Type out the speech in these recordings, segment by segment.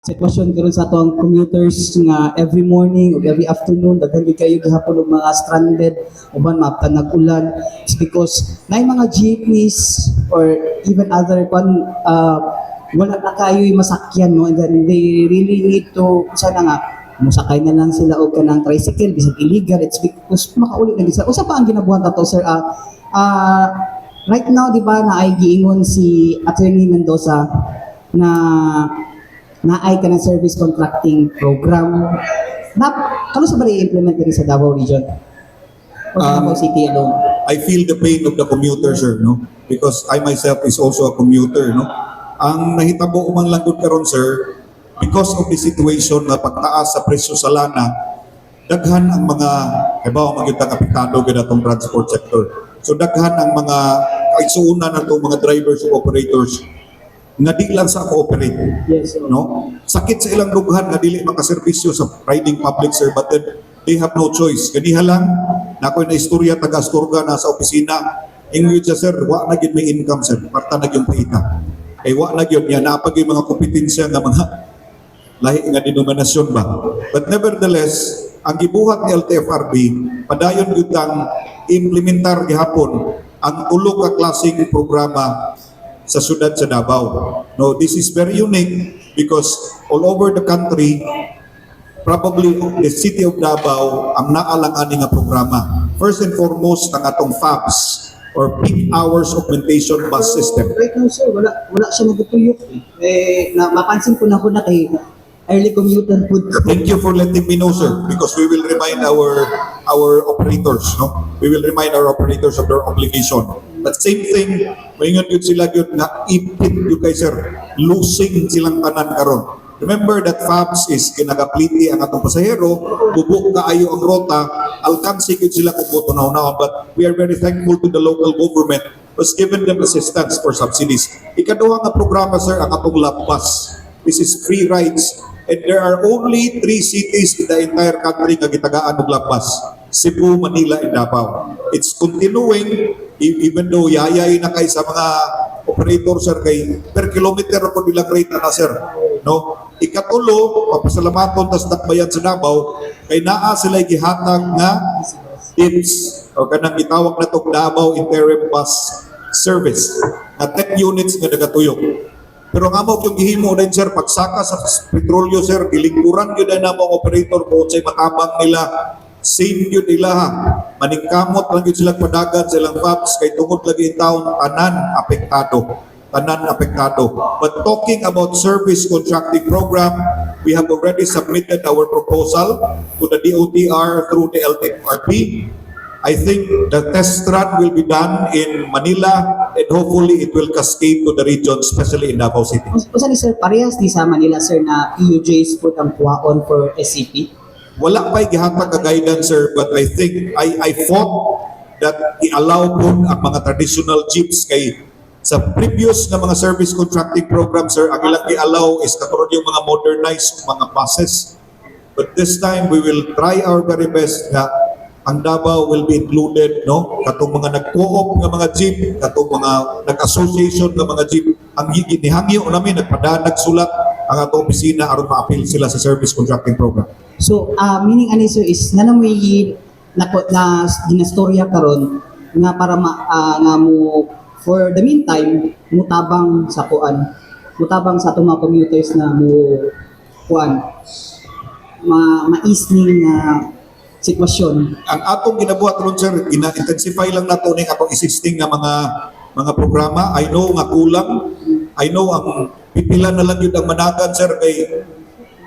Sitwasyon karon sa atong commuters nga every morning o every afternoon daghan gyud kayo gihapon og mga stranded uban maaptan nag-ulan. It's because nay mga jeepneys or even other wala na kayo masakyan, no, and then they really need to sana nga musakay na lang sila og kanang tricycle bisag illegal. It's because makauli na gid sila. Usa pa ang ginabuhat nato, sir, right now di ba na ay giingon si Attorney Mendoza na naay ka ng service contracting program. Kano sa ba i-implement diri sa Davao Region? O sa Davao City alone? I feel the pain of the commuter, sir, no? Because I myself is also a commuter, no? Ang nahitabo man lang gud karon, sir, because of the situation na pagtaas sa presyo sa lana, daghan ang mga halimbawa magitang apektado gid atong transport sector. So daghan ang mga kaigsuonan natong mga drivers o operators nga di lang sa cooperate. Yes, sir. No? Sakit sa ilang lughan nga dili makaserbisyo sa riding public, sir, but then they have no choice. Ganiha lang, na ako'y na istorya taga-Astorga na sa opisina, ingwit siya, sir, wa na gid may income, sir, parta na yung paita. Eh, wa na gid niya, napag yung mga kompetensya nga mga lahi nga denominasyon ba. But nevertheless, ang gibuhat ni LTFRB, padayon yun ang implementar gihapon ang ulo ka klaseng programa sa syudad sa Davao. No, this is very unique because all over the country, probably the city of Davao ang naalang ani nga programa. First and foremost, ang atong FABS or Peak Hours Augmentation Bus System. Right now, sir, wala siya nagtuyok. Mapansin ko na kay early commuter food ko. Thank you for letting me know, sir, because we will remind our operators, no? We will remind our operators of their obligation. But same thing, maingon yun sila yun na ipit yun kay sir, losing silang tanan karon. Remember that FABS is kinagapliti ang atong pasahero, bubuk kaayo ang rota, alkansi yun sila kung buto na unahon. But we are very thankful to the local government who's given them assistance for subsidies. Ikaduha nga programa, sir, ang atong lap bus. This is free rides. And there are only 3 cities in the entire country nga gitagaan og lapas: Cebu, Manila, and Davao. It's continuing, even though yayay na kay sa mga operator, sir, kay per kilometer po nilang rate na, sir. No? Ikatulo, papasalamaton tas dakbayan sa Davao, kay naa sila gihatag nga tips o kanang gitawag na tong Davao Interim Bus Service na 10 units nga nagatuyok. Pero nga mo yung gihimo din, sir, pagsaka sa petrolyo, sir, ilingkuran yun na mga operator kung sa'y matabang nila, same yun nila, ha. Maningkamot lang yun silang padagan, silang FABS, kay tungod lagi yung taon, tanan apektado. Tanan apektado. But talking about service contracting program, we have already submitted our proposal to the DOTR through the LTFRB. I think the test run will be done in Manila and hopefully it will cascade to the region, especially in Davao City. Usa ni sir, parehas di sa Manila, sir, na EUJs po ang kuhaon for SCP? Wala pa'y gihatag ka guidance, sir, but I think I fought that i-allow po ang mga traditional jeeps kay sa previous na mga service contracting program, sir, ang ilang i-allow is katulad yung mga modernized mga buses. But this time, we will try our very best na ang Davao will be included, no? Katong mga nag-co-op nga mga jeep, katong mga nag-association nga mga jeep, ang ginihangyo namin, nagsulat ang atong opisina aron ma-appeal sila sa service contracting program. So, meaning ani, sir, is na ginastorya karon nga para nga mo for the meantime mutabang sa atong mga commuters na mo ma-easing sitwasyon. Ang atong ginabuhat ron, sir, ina-intensify lang nato ning atong existing nga mga programa. I know nga kulang. I know ang pipila na lang yun ang managan, sir, kay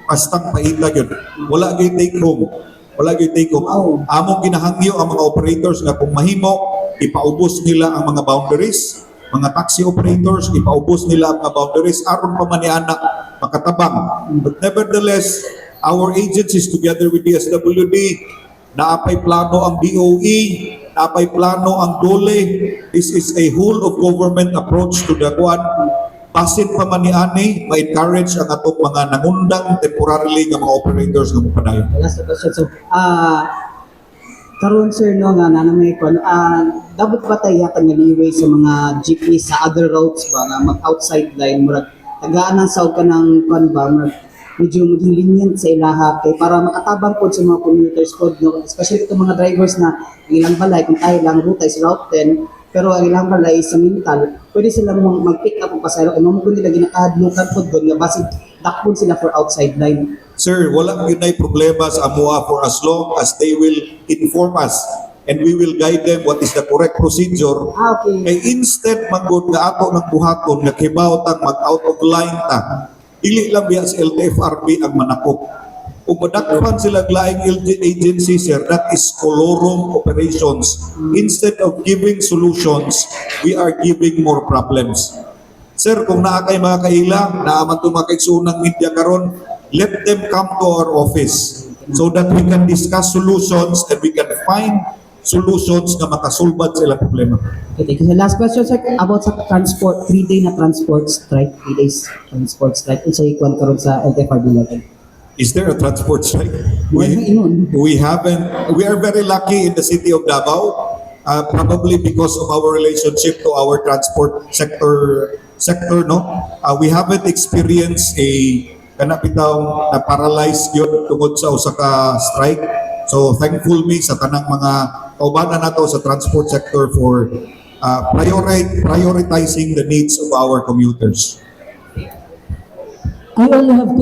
pastang paita yun. Wala gyud take home. Wala gyud take home. Oh. Among ginahangyo ang mga operators nga kung mahimo, ipaubos nila ang mga boundaries. Mga taxi operators, ipaubos nila ang mga boundaries aron pa maniana makatabang. But nevertheless, our agencies together with the SWD, naapay plano ang DOE, naapay plano ang DOLE. This is a whole of government approach to the kuan. Basin pa man ni ani, ma-encourage ang atong mga nangundang temporarily nga mga operators nga mopadayon. Last question. So, karon, sir, no, nga nanamay ko, dapat ba tayo yata nga liway sa mga jeepneys sa other routes ba nga mag-outside line, murag tagaan ang saog ka ng kuan ba, murag medyo maging lenient sa ilaha kay para makatabang po sa mga commuters po, no? Especially itong mga drivers na ang ilang balay, kung tayo lang ruta is Route 10, pero ang ilang balay is sa mental, pwede silang mag-pick up ang pasayro kung mamukon nila ginakahadlukan po doon nga basig dakpon sila for outside line. Sir, walang yun ay problema sa AMUA for as long as they will inform us and we will guide them what is the correct procedure. Okay. Kay instead magod nga ato ng buhaton nga kibaw tang mag-out of line ta, ili lang biya sa LTFRB ang manakop. Kung madakpan sila laing agency, sir, that is kolorum operations. Instead of giving solutions, we are giving more problems. Sir, kung naa kay mga kaila, naaman ito mga kaigsunang media karon, let them come to our office so that we can discuss solutions and we can find solutions na makasulbad sa ilang problema. Okay, thank you. So last question, sir, about sa transport, 3-day na transport strike, 3 days transport strike, kung sa ikuan karon sa LTFRB level. Is there a transport strike? Wala yun. We haven't. We are very lucky in the city of Davao, probably because of our relationship to our transport sector. No, we haven't experienced a kanapitaw na paralyzed yun tungod sa usa ka strike. So thankful me sa tanang mga kaubanan nato sa transport sector for prioritizing the needs of our commuters. I only have two